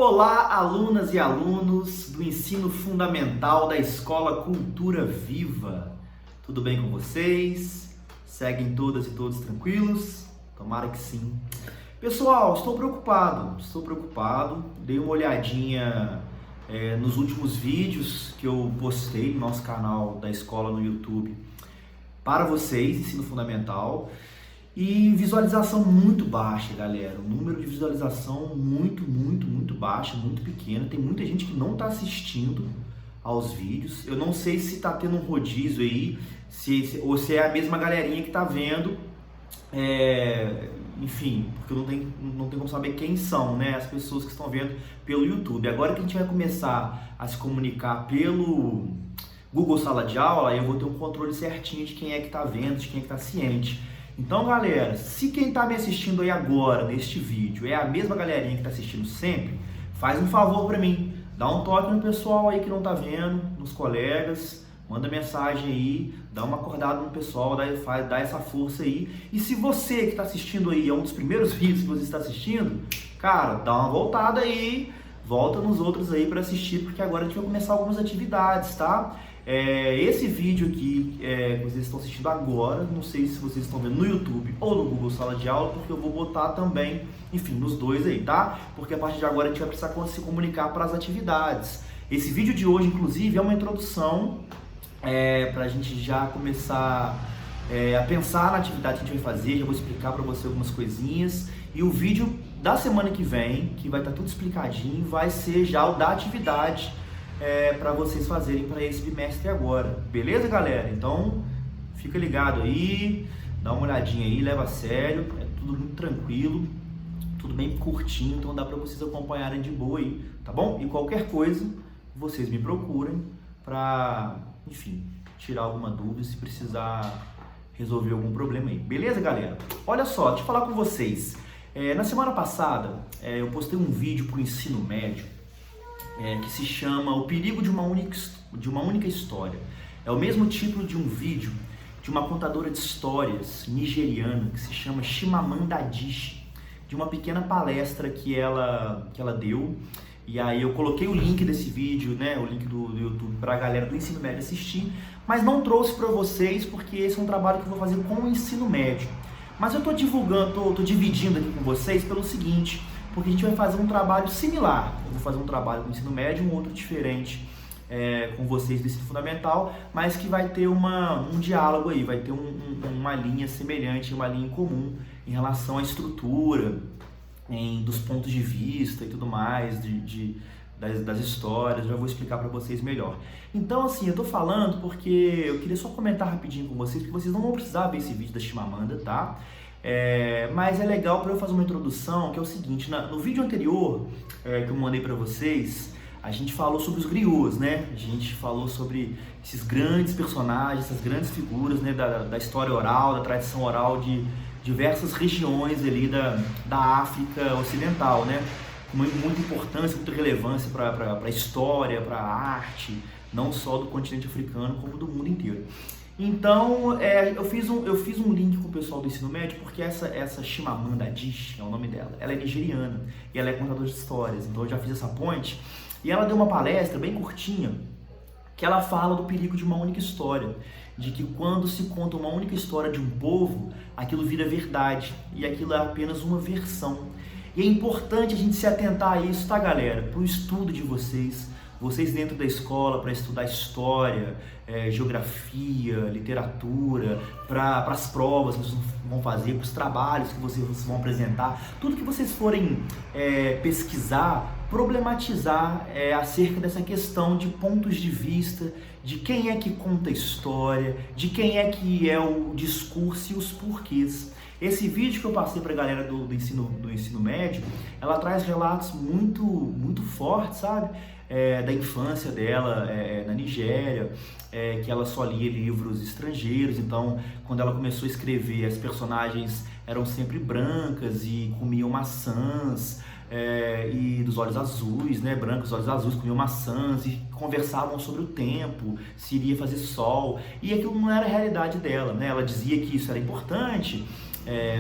Olá, alunas e alunos do ensino fundamental da Escola Cultura Viva. Tudo bem com vocês? Seguem todas e todos tranquilos? Tomara que sim. Pessoal, estou preocupado. Dei uma olhadinha nos últimos vídeos que eu postei no nosso canal da escola no YouTube para vocês, ensino fundamental. E visualização muito baixa, galera. O número de visualização muito baixa, muito pequeno. Tem muita gente que não está assistindo aos vídeos. Eu não sei se está tendo um rodízio aí, ou se é a mesma galerinha que está vendo. Enfim, porque não tem como saber quem são, né, as pessoas que estão vendo pelo YouTube. Agora que a gente vai começar a se comunicar pelo Google Sala de Aula, eu vou ter um controle certinho de quem é que está vendo, de quem é que está ciente. Então, galera, se quem está me assistindo aí agora, neste vídeo, é a mesma galerinha que está assistindo sempre, faz um favor para mim, dá um toque no pessoal aí que não está vendo, nos colegas, manda mensagem aí, dá uma acordada no pessoal, dá essa força aí. E se você que está assistindo aí, é um dos primeiros vídeos que você está assistindo, cara, dá uma voltada aí, volta nos outros aí para assistir, porque agora a gente vai começar algumas atividades, tá? Esse vídeo aqui que vocês estão assistindo agora, não sei se vocês estão vendo no YouTube ou no Google Sala de Aula, porque eu vou botar também, enfim, nos dois aí, tá? Porque a partir de agora a gente vai precisar se comunicar para as atividades. Esse vídeo de hoje, inclusive, é uma introdução para a gente já começar a pensar na atividade que a gente vai fazer. Já vou explicar para você algumas coisinhas. E o vídeo da semana que vem, que vai estar tudo explicadinho, vai ser já o da atividade para vocês fazerem para esse bimestre agora, beleza, galera? Então fica ligado aí, dá uma olhadinha aí, leva a sério, é tudo muito tranquilo, tudo bem curtinho, então dá para vocês acompanharem de boa aí, tá bom? E qualquer coisa, vocês me procurem para, enfim, tirar alguma dúvida, se precisar resolver algum problema aí, beleza, galera? Olha só, deixa eu falar com vocês, na semana passada eu postei um vídeo para o ensino médio que se chama O Perigo de uma Única História. É o mesmo título de um vídeo de uma contadora de histórias nigeriana que se chama Chimamanda Adichie, de uma pequena palestra que ela deu. E aí eu coloquei o link desse vídeo, né, o link do YouTube para a galera do ensino médio assistir, mas não trouxe para vocês porque esse é um trabalho que eu vou fazer com o ensino médio. Mas eu estou dividindo aqui com vocês pelo seguinte, porque a gente vai fazer um trabalho similar. Eu vou fazer um trabalho com o ensino médio, um outro diferente com vocês do ensino fundamental, mas que vai ter um diálogo aí, vai ter uma linha semelhante, uma linha em comum em relação à estrutura, dos pontos de vista e tudo mais, das histórias. Eu já vou explicar para vocês melhor. Então, assim, eu tô falando porque eu queria só comentar rapidinho com vocês, porque vocês não vão precisar ver esse vídeo da Chimamanda, tá? Mas é legal para eu fazer uma introdução, que é o seguinte, no vídeo anterior que eu mandei para vocês, a gente falou sobre os griots, né? A gente falou sobre esses grandes personagens, essas grandes figuras, né, da história oral, da tradição oral de diversas regiões ali da África Ocidental, né? Com muita importância, muita relevância para a história, para a arte, não só do continente africano, como do mundo inteiro. Então, eu fiz um link com o pessoal do ensino médio, porque essa Chimamanda Adichie, é o nome dela, ela é nigeriana e ela é contadora de histórias, então eu já fiz essa ponte. E ela deu uma palestra bem curtinha, que ela fala do perigo de uma única história, de que quando se conta uma única história de um povo, aquilo vira verdade, e aquilo é apenas uma versão. E é importante a gente se atentar a isso, tá, galera? Para o estudo de vocês dentro da escola, para estudar história, geografia, literatura, para as provas que vocês vão fazer, para os trabalhos que vocês vão apresentar, tudo que vocês forem pesquisar, problematizar acerca dessa questão de pontos de vista, de quem é que conta a história, de quem é que é o discurso e os porquês. Esse vídeo que eu passei para a galera do ensino médio, ela traz relatos muito fortes, sabe? Da infância dela na Nigéria, que ela só lia livros estrangeiros. Então, quando ela começou a escrever, as personagens eram sempre brancas e comiam maçãs, e dos olhos azuis, né? Brancos, olhos azuis, comiam maçãs e conversavam sobre o tempo, se iria fazer sol, e aquilo não era a realidade dela, né? Ela dizia que isso era importante,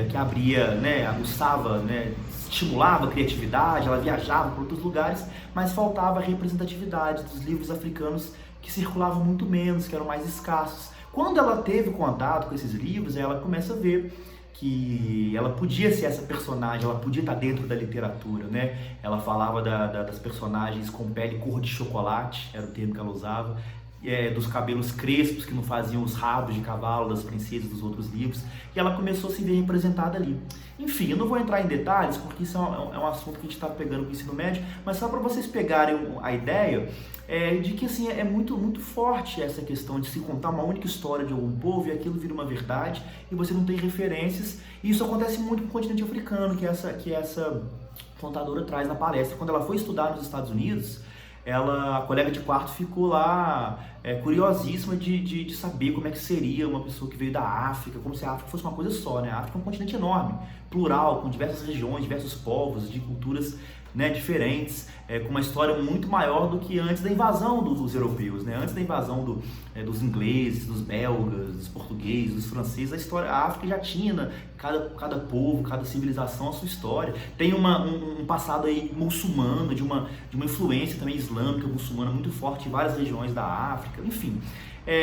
que abria, né, aguçava, né, estimulava a criatividade, ela viajava para outros lugares, mas faltava a representatividade dos livros africanos que circulavam muito menos, que eram mais escassos. Quando ela teve contato com esses livros, ela começa a ver que ela podia ser essa personagem, ela podia estar dentro da literatura, né? Ela falava das personagens com pele cor de chocolate, era o termo que ela usava, dos cabelos crespos que não faziam os rabos de cavalo das princesas dos outros livros, e ela começou a se ver representada ali. Enfim, eu não vou entrar em detalhes, porque isso é um assunto que a gente está pegando com o ensino médio, mas só para vocês pegarem a ideia de que assim, é muito, muito forte essa questão de se contar uma única história de algum povo e aquilo vira uma verdade e você não tem referências, e isso acontece muito com o continente africano, que essa contadora traz na palestra. Quando ela foi estudar nos Estados Unidos, a colega de quarto ficou lá curiosíssima de saber como é que seria uma pessoa que veio da África, como se a África fosse uma coisa só, né? A África é um continente enorme, plural, com diversas regiões, diversos povos, de culturas, né, diferentes, com uma história muito maior do que antes da invasão dos europeus, né? Antes da invasão dos ingleses, dos belgas, dos portugueses, dos franceses, a África já tinha, cada povo, cada civilização a sua história. Tem um passado aí muçulmano, de uma influência também islâmica, muçulmana muito forte em várias regiões da África, enfim.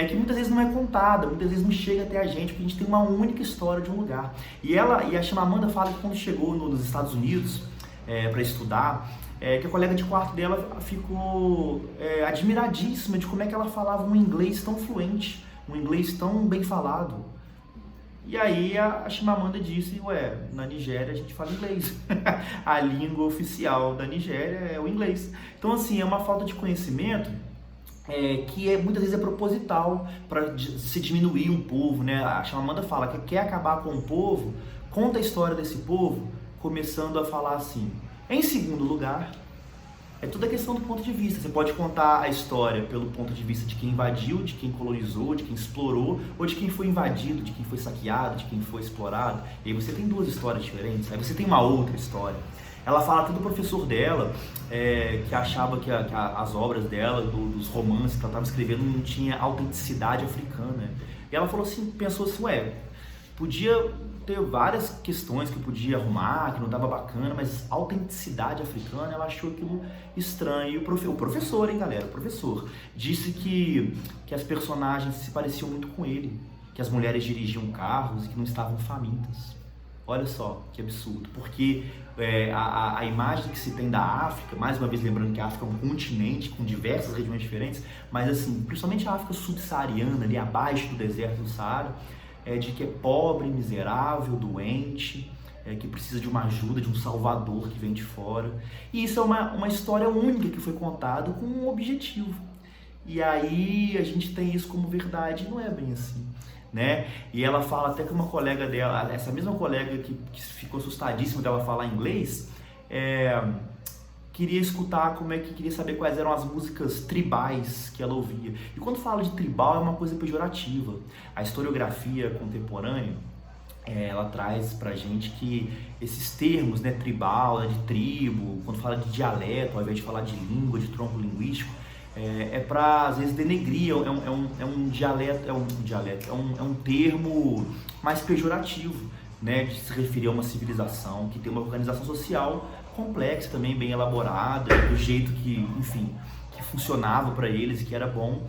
Que muitas vezes não é contada, muitas vezes não chega até a gente, porque a gente tem uma única história de um lugar. E a Chimamanda fala que quando chegou nos Estados Unidos para estudar, que a colega de quarto dela ficou admiradíssima de como é que ela falava um inglês tão fluente, um inglês tão bem falado. E aí a Chimamanda disse, na Nigéria a gente fala inglês, a língua oficial da Nigéria é o inglês. Então assim, é uma falta de conhecimento que muitas vezes é proposital para se diminuir um povo, né? A Chimamanda fala que quer acabar com o povo, conta a história desse povo, começando a falar assim. Em segundo lugar, é toda questão do ponto de vista. Você pode contar a história pelo ponto de vista de quem invadiu, de quem colonizou, de quem explorou, ou de quem foi invadido, de quem foi saqueado, de quem foi explorado. E aí você tem duas histórias diferentes, aí você tem uma outra história. Ela fala até do professor dela, que achava que as obras dela, dos romances que ela estava escrevendo, não tinha autenticidade africana. E ela falou assim, pensou assim, podia ter várias questões que eu podia arrumar, que não estava bacana, mas autenticidade africana, ela achou aquilo estranho. E o professor, hein, galera, o professor, disse que as personagens se pareciam muito com ele, que as mulheres dirigiam carros e que não estavam famintas. Olha só que absurdo, porque a imagem que se tem da África, mais uma vez lembrando que a África é um continente com diversas regiões diferentes, mas assim, principalmente a África subsaariana, ali abaixo do deserto do Saara, de que é pobre, miserável, doente, que precisa de uma ajuda, de um salvador que vem de fora. E isso é uma história única que foi contada com um objetivo. E aí a gente tem isso como verdade, e não é bem assim, né? E ela fala até que uma colega dela, essa mesma colega que ficou assustadíssima dela falar inglês, queria escutar queria saber quais eram as músicas tribais que ela ouvia. E quando fala de tribal é uma coisa pejorativa. A historiografia contemporânea, ela traz pra gente que esses termos, né, tribal, de tribo, quando fala de dialeto, ao invés de falar de língua, de tronco linguístico, para às vezes denegrir, é um termo mais pejorativo, né, de se referir a uma civilização que tem uma organização social complexa também, bem elaborada, do jeito que, enfim, que funcionava para eles e que era bom.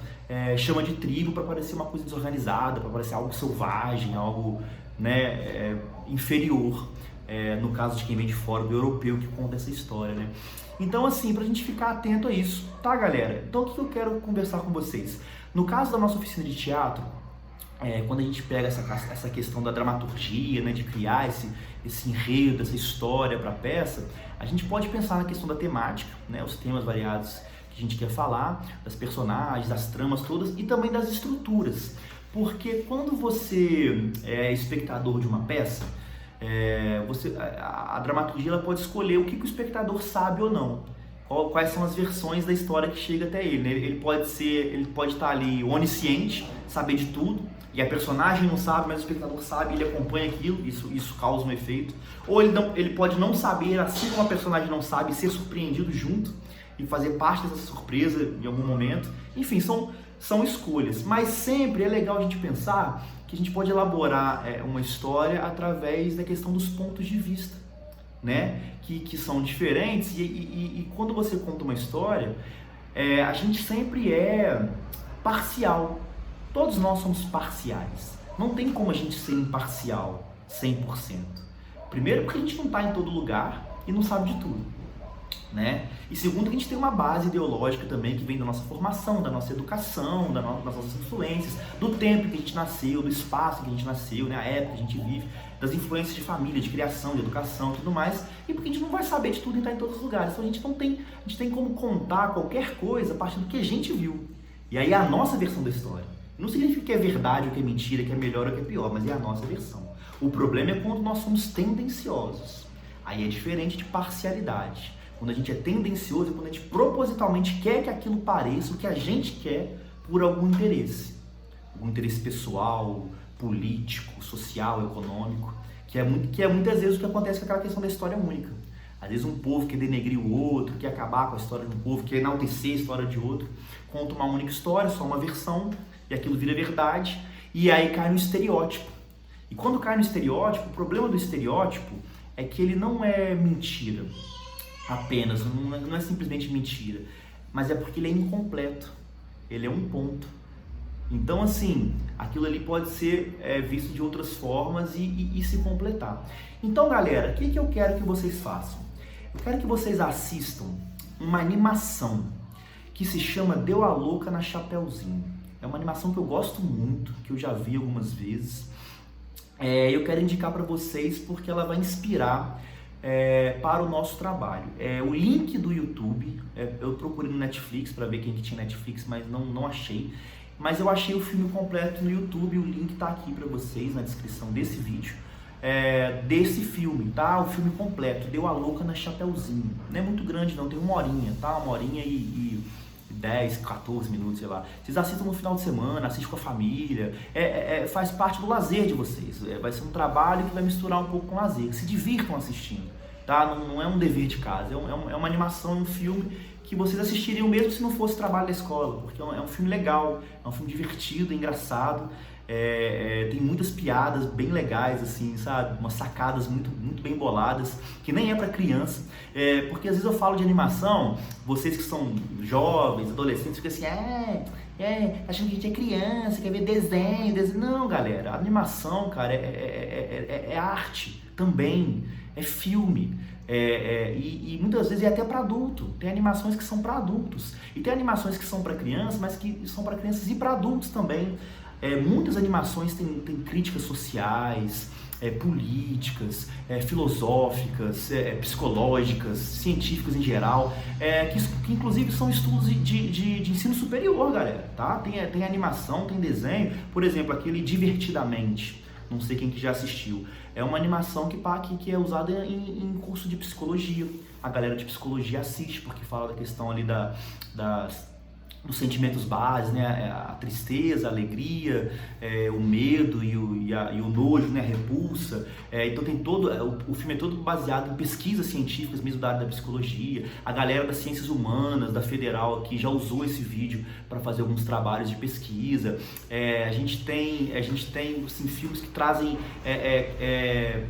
Chama de tribo para parecer uma coisa desorganizada, para parecer algo selvagem, algo, né, inferior, no caso de quem vem de fora, do europeu que conta essa história, né? Então assim, pra gente ficar atento a isso, tá, galera? Então o que eu quero conversar com vocês? No caso da nossa oficina de teatro, quando a gente pega essa questão da dramaturgia, né, de criar esse enredo, essa história para a peça, a gente pode pensar na questão da temática, né, os temas variados que a gente quer falar, das personagens, das tramas todas e também das estruturas. Porque quando você é espectador de uma peça, a dramaturgia ela pode escolher o que o espectador sabe ou não. Quais são as versões da história que chega até ele, né? Ele pode estar ali onisciente, saber de tudo, e a personagem não sabe, mas o espectador sabe, ele acompanha aquilo, isso causa um efeito. Ou ele pode não saber, assim como a personagem não sabe, ser surpreendido junto e fazer parte dessa surpresa em algum momento. Enfim, são escolhas, mas sempre é legal a gente pensar que a gente pode elaborar uma história através da questão dos pontos de vista. né? Que são diferentes e quando você conta uma história, a gente sempre é parcial. Todos nós somos parciais. Não tem como a gente ser imparcial 100%. Primeiro porque a gente não está em todo lugar e não sabe de tudo, né? E segundo que a gente tem uma base ideológica também que vem da nossa formação, da nossa educação, das nossas influências, do tempo que a gente nasceu, do espaço que a gente nasceu, né? A época que a gente vive, das influências de família, de criação, de educação e tudo mais, e porque a gente não vai saber de tudo e estar em todos os lugares. Então a gente tem como contar qualquer coisa a partir do que a gente viu. E aí é a nossa versão da história. Não significa que é verdade ou que é mentira, que é melhor ou que é pior, mas é a nossa versão. O problema é quando nós somos tendenciosos. Aí é diferente de parcialidade. Quando a gente é tendencioso, é quando a gente propositalmente quer que aquilo pareça o que a gente quer por algum interesse. Algum interesse pessoal, político, social, econômico, que é muitas vezes o que acontece com aquela questão da história única. Às vezes um povo quer denegrir o outro, quer acabar com a história de um povo, quer enaltecer a história de outro, conta uma única história, só uma versão, e aquilo vira verdade, e aí cai no estereótipo. E quando cai no estereótipo, o problema do estereótipo é que ele não é mentira apenas, não é simplesmente mentira, mas é porque ele é incompleto, ele é um ponto. Então, assim, aquilo ali pode ser visto de outras formas e se completar. Então, galera, o que eu quero que vocês façam? Eu quero que vocês assistam uma animação que se chama Deu a Louca na Chapeuzinho. É uma animação que eu gosto muito, que eu já vi algumas vezes. Eu quero indicar para vocês porque ela vai inspirar para o nosso trabalho. O link do YouTube, eu procurei no Netflix para ver quem que tinha Netflix, mas não achei. Mas eu achei o filme completo no YouTube, o link tá aqui para vocês na descrição desse vídeo, desse filme, tá? O filme completo, Deu a Louca na Chapeuzinho. Não é muito grande não, tem uma horinha, tá? Uma horinha e 10, 14 minutos, sei lá. Vocês assistam no final de semana, assistem com a família, faz parte do lazer de vocês. Vai ser um trabalho que vai misturar um pouco com lazer, se divirtam assistindo, tá? Não é um dever de casa, é uma animação, um filme que vocês assistiriam mesmo se não fosse trabalho da escola, porque é um filme legal, é um filme divertido, engraçado, tem muitas piadas bem legais, assim, sabe? Umas sacadas muito, muito bem boladas, que nem é para criança, porque às vezes eu falo de animação, vocês que são jovens, adolescentes, ficam assim, achando que a gente é criança, quer ver desenho. Não, galera, a animação, cara, é arte também, é filme. E muitas vezes é até para adulto. Tem animações que são para adultos e tem animações que são para crianças, mas que são para crianças e para adultos também. Muitas animações têm críticas sociais, políticas, filosóficas, psicológicas, científicas em geral, que inclusive são estudos de ensino superior, galera, tá? Tem animação, tem desenho, por exemplo, aquele Divertidamente. Não sei quem que já assistiu. É uma animação que é usada em curso de psicologia. A galera de psicologia assiste, porque fala da questão ali dos sentimentos básicos, né? A tristeza, a alegria, o medo e o nojo, né? A repulsa. Então tem o filme é todo baseado em pesquisas científicas mesmo da área da psicologia. A galera das ciências humanas, da Federal, aqui já usou esse vídeo para fazer alguns trabalhos de pesquisa. A gente tem assim, filmes que trazem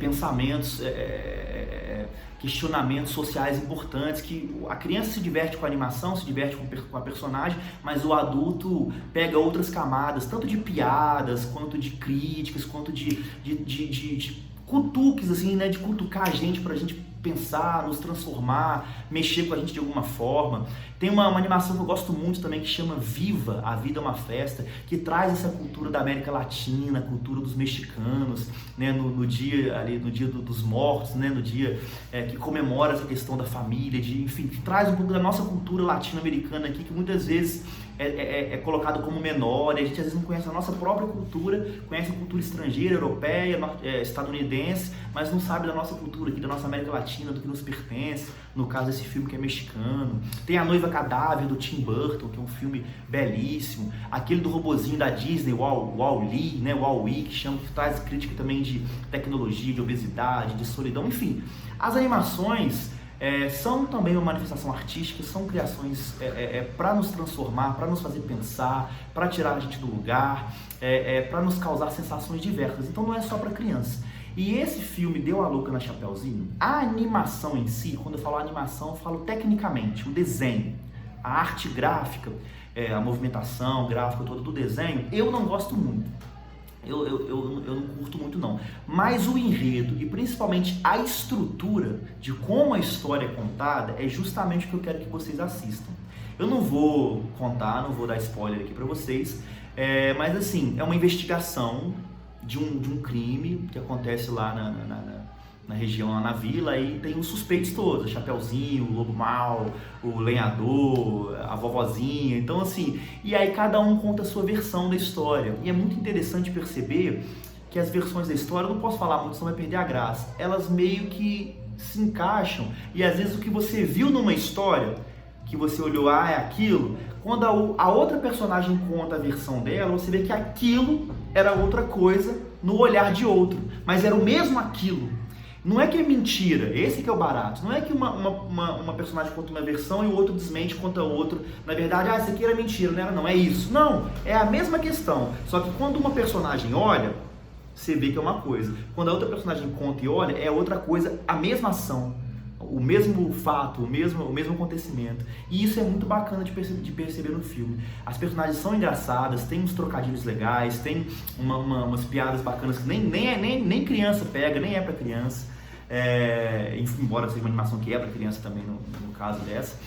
pensamentos, questionamentos sociais importantes, que a criança se diverte com a animação, se diverte com a personagem, mas o adulto pega outras camadas, tanto de piadas, quanto de críticas, quanto de cutuques, assim, né, de cutucar a gente pra gente pensar, nos transformar, mexer com a gente de alguma forma. Tem uma animação que eu gosto muito também que chama Viva, A Vida é uma Festa, que traz essa cultura da América Latina, a cultura dos mexicanos, né, no dia dos mortos, né, no dia que comemora essa questão da família, enfim, que traz um pouco da nossa cultura latino-americana aqui, que muitas vezes é colocado como menor, e a gente às vezes não conhece a nossa própria cultura, conhece a cultura estrangeira, europeia, estadunidense, mas não sabe da nossa cultura aqui, da nossa América Latina, do que nos pertence, no caso desse filme que é mexicano. Tem A Noiva Cadáver, do Tim Burton, que é um filme belíssimo, aquele do robozinho da Disney, o Wall-E, né, Wall-E, que traz crítica também de tecnologia, de obesidade, de solidão, enfim. As animações são também uma manifestação artística, são criações para nos transformar, para nos fazer pensar, para tirar a gente do lugar, para nos causar sensações diversas. Então não é só para criança. E esse filme deu a louca na Chapeuzinho. A animação em si, quando eu falo animação, eu falo tecnicamente, o desenho, a arte gráfica, a movimentação gráfica toda do desenho, eu não gosto muito. Eu não curto muito não, mas o enredo e principalmente a estrutura de como a história é contada é justamente o que eu quero que vocês assistam. Eu não vou contar, não vou dar spoiler aqui pra vocês, mas assim, é uma investigação de um crime que acontece lá na região, lá na vila, e tem os suspeitos todos, o Chapeuzinho, o Lobo Mau, o Lenhador, a vovozinha, então assim, e aí cada um conta a sua versão da história, e é muito interessante perceber que as versões da história, eu não posso falar muito, senão vai perder a graça, elas meio que se encaixam, e às vezes o que você viu numa história, que você olhou, é aquilo, quando a outra personagem conta a versão dela, você vê que aquilo era outra coisa no olhar de outro, mas era o mesmo aquilo. Não é que é mentira, esse que é o barato. Não é que uma personagem conta uma versão e o outro desmente, conta outro. Na verdade, isso aqui era mentira, não era não, é isso. Não, é a mesma questão. Só que quando uma personagem olha, você vê que é uma coisa. Quando a outra personagem conta e olha, é outra coisa, a mesma ação. O mesmo fato, o mesmo acontecimento. E isso é muito bacana de perceber no filme. As personagens são engraçadas, tem uns trocadilhos legais, tem umas piadas bacanas que nem criança pega, nem é pra criança. Embora seja uma animação que é pra criança também, no caso dessa.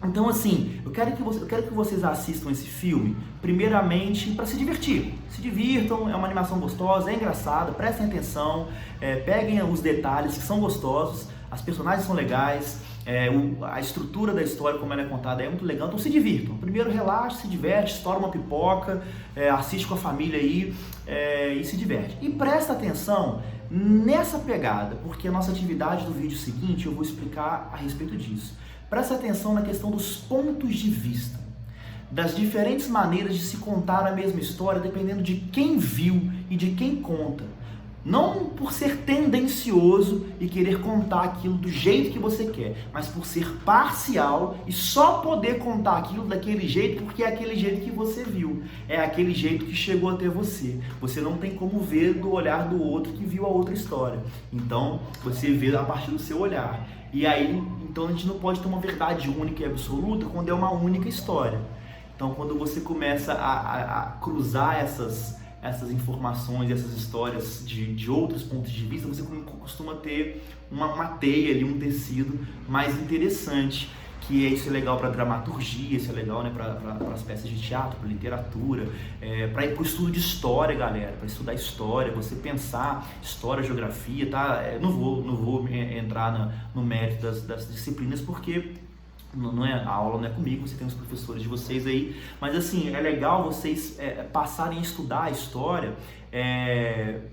Então assim, eu quero que vocês assistam esse filme, primeiramente para se divertir. Se divirtam, é uma animação gostosa, é engraçada, prestem atenção, peguem os detalhes que são gostosos. As personagens são legais, a estrutura da história, como ela é contada, é muito legal, então se divirtam. Primeiro relaxa, se diverte, estoura uma pipoca, assiste com a família aí e se diverte. E presta atenção nessa pegada, porque a nossa atividade do vídeo seguinte eu vou explicar a respeito disso. Presta atenção na questão dos pontos de vista, das diferentes maneiras de se contar a mesma história, dependendo de quem viu e de quem conta. Não por ser tendencioso e querer contar aquilo do jeito que você quer, mas por ser parcial e só poder contar aquilo daquele jeito porque é aquele jeito que você viu, é aquele jeito que chegou até você. Você não tem como ver do olhar do outro que viu a outra história. Então, você vê a partir do seu olhar. E aí, então a gente não pode ter uma verdade única e absoluta quando é uma única história. Então, quando você começa a cruzar essas informações, essas histórias de outros pontos de vista, você costuma ter uma teia ali, um tecido mais interessante, que isso é legal para dramaturgia, isso é legal, né, para as peças de teatro, para literatura, para o estudo de história, galera, para estudar história, você pensar história, geografia, tá? Não vou entrar no mérito das disciplinas, porque a aula não é comigo, você tem os professores de vocês aí, mas assim, é legal vocês passarem a estudar a história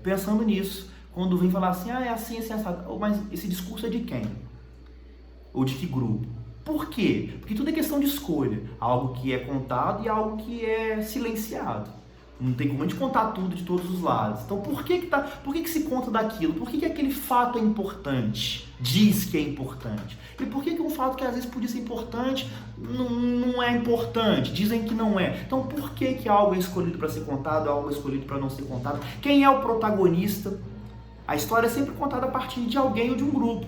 pensando nisso, quando vem falar assim, é assim, assado, mas esse discurso é de quem? Ou de que grupo? Por quê? Porque tudo é questão de escolha, algo que é contado e algo que é silenciado. Não tem como a gente contar tudo de todos os lados. Então por que se conta daquilo? Por que aquele fato é importante? Diz que é importante. E por que um fato que às vezes podia ser importante não é importante? Dizem que não é. Então por que algo é escolhido para ser contado, algo é escolhido para não ser contado? Quem é o protagonista? A história é sempre contada a partir de alguém ou de um grupo,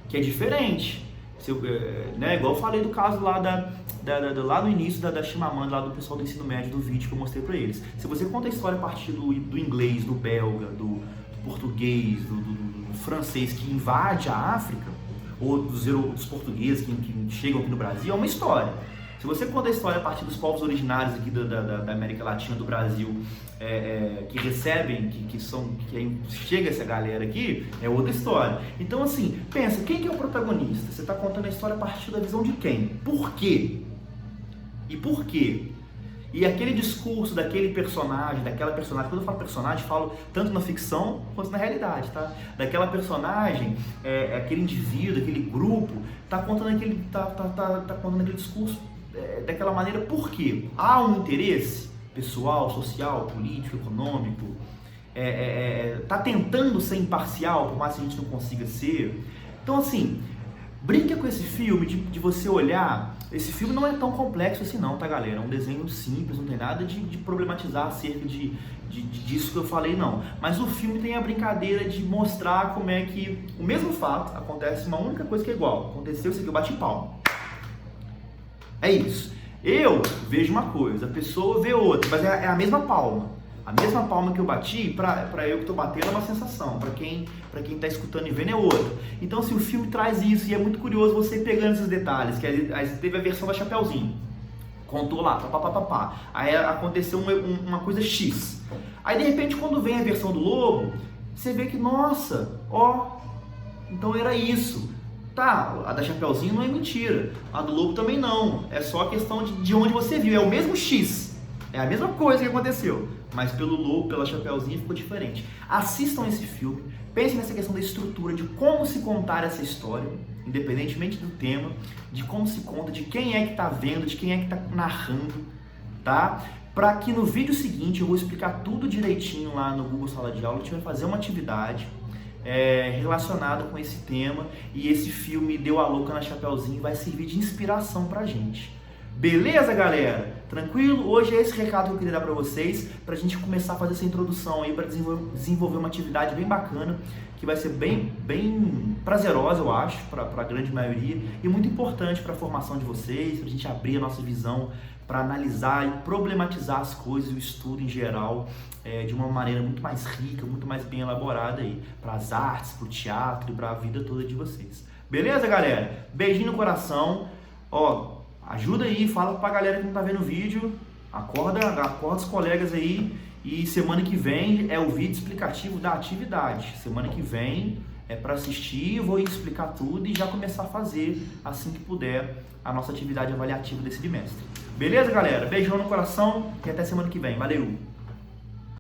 que é diferente. Igual eu falei do caso lá lá no início da Chimamanda, lá do pessoal do ensino médio, do vídeo que eu mostrei para eles. Se você conta a história a partir do inglês, do belga, do português, do francês que invade a África, ou dos portugueses que chegam aqui no Brasil, é uma história. Se você conta a história a partir dos povos originários aqui da América Latina, do Brasil, que recebem, que chega essa galera aqui, é outra história. Então assim, pensa, quem que é o protagonista? Você está contando a história a partir da visão de quem? Por quê? E por quê? E aquele discurso daquele personagem, daquela personagem, quando eu falo personagem, falo tanto na ficção quanto na realidade, tá? Daquela personagem, aquele indivíduo, aquele grupo, tá contando aquele discurso daquela maneira. Por quê? Há um interesse pessoal, social, político, econômico, tá tentando ser imparcial, por mais que a gente não consiga ser. Então assim, Brinca com esse filme de você olhar. Esse filme não é tão complexo assim não, tá, galera? É um desenho simples, não tem nada de problematizar acerca disso que eu falei, não. Mas o filme tem a brincadeira de mostrar como é que o mesmo fato acontece, uma única coisa que é igual. Aconteceu isso aqui, eu bati palma. É isso. Eu vejo uma coisa, a pessoa vê outra, mas é a mesma palma. A mesma palma que eu bati, pra eu que tô batendo é uma sensação, pra quem tá escutando e vendo é outra. Então, assim, o filme traz isso e é muito curioso você pegando esses detalhes, que aí teve a versão da Chapeuzinho, contou lá, papapá. Aí aconteceu uma coisa X. Aí, de repente, quando vem a versão do Lobo, você vê que, nossa, ó, então era isso. Tá, a da Chapeuzinho não é mentira, a do Lobo também não, é só a questão de onde você viu, é o mesmo X, é a mesma coisa que aconteceu, mas pelo Lobo, pela Chapeuzinho ficou diferente. Assistam esse filme, pensem nessa questão da estrutura, de como se contar essa história, independentemente do tema, de como se conta, de quem é que tá vendo, de quem é que tá narrando, tá? Para que no vídeo seguinte eu vou explicar tudo direitinho lá no Google Sala de Aula, a gente vai fazer uma atividade relacionado com esse tema e esse filme Deu a Louca na Chapeuzinho vai servir de inspiração pra gente. Beleza, galera? Tranquilo? Hoje é esse recado que eu queria dar pra vocês, pra gente começar a fazer essa introdução aí, pra desenvolver uma atividade bem bacana, que vai ser bem prazerosa, eu acho, pra grande maioria, e muito importante pra formação de vocês, pra gente abrir a nossa visão, para analisar e problematizar as coisas, o estudo em geral, de uma maneira muito mais rica, muito mais bem elaborada aí, para as artes, para o teatro e para a vida toda de vocês. Beleza, galera? Beijinho no coração. Ó, ajuda aí, fala pra galera que não tá vendo o vídeo, acorda os colegas aí, e semana que vem é o vídeo explicativo da atividade. Semana que vem é para assistir, eu vou explicar tudo e já começar a fazer, assim que puder, a nossa atividade avaliativa desse bimestre. Beleza, galera? Beijão no coração e até semana que vem. Valeu!